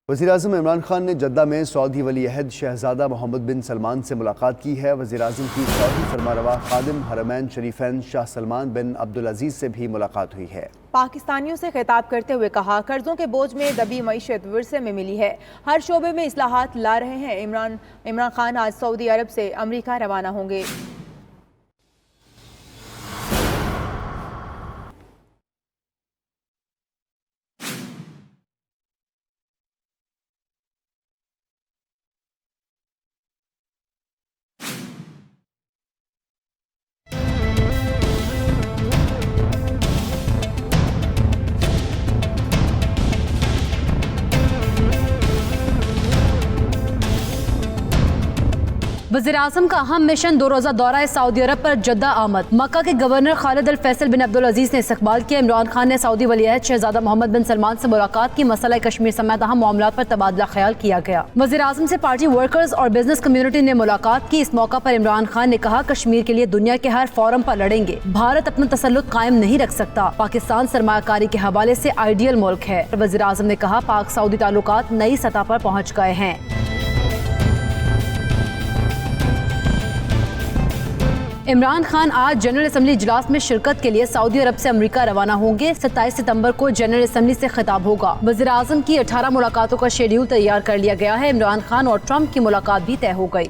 वज़ीर-ए-आज़म इमरान खान ने जद्दा में सऊदी वली-अहद शहज़ादा मोहम्मद बिन सलमान से मुलाकात की है। वज़ीर-ए-आज़म की सऊदी फरमारवा खादिम हरमैन शरीफैन शाह सलमान बिन अब्दुल अजीज़ से भी मुलाकात हुई है। पाकिस्तानियों से खिताब करते हुए कहा, कर्जों के बोझ में दबी मईशत विरसे में मिली है, हर शोबे में इस्लाहात ला रहे हैं। इमरान खान आज सऊदी अरब से अमरीका रवाना होंगे। वज़ीर-ए-आज़म का अहम मिशन 2 रोज़ा दौरा सऊदी अरब पर जद्दा आमद। मक्का के गवर्नर खालिद अल फैसल बिन अब्दुल अजीज़ ने इस्तकबाल किया। इमरान खान ने सऊदी वली-अहद शहज़ादा मोहम्मद बिन सलमान से मुलाकात की। मसला कश्मीर समेत अहम मामलात पर तबादला ख्याल किया गया। वज़ीर-ए-आज़म से पार्टी वर्कर्स और बिजनेस कम्युनिटी ने मुलाकात की। इस मौका पर इमरान खान ने कहा, कश्मीर के लिए दुनिया के हर फोरम पर लड़ेंगे। भारत अपना तसल्लुत कायम नहीं रख सकता। पाकिस्तान सरमायाकारी के हवाले से आइडियल मुल्क है। वज़ीर-ए-आज़म ने कहा, पाक सऊदी ताल्लुकात नई सतह पर पहुँच गए हैं। इमरान खान आज जनरल असम्बली इजलास में शिरकत के लिए सऊदी अरब से अमेरिका रवाना होंगे। 27 सितंबर को जनरल असम्बली से खिताब होगा। वज़ीर-ए-आज़म की 18 मुलाकातों का शेड्यूल तैयार कर लिया गया है। इमरान खान और ट्रंप की मुलाकात भी तय हो गई।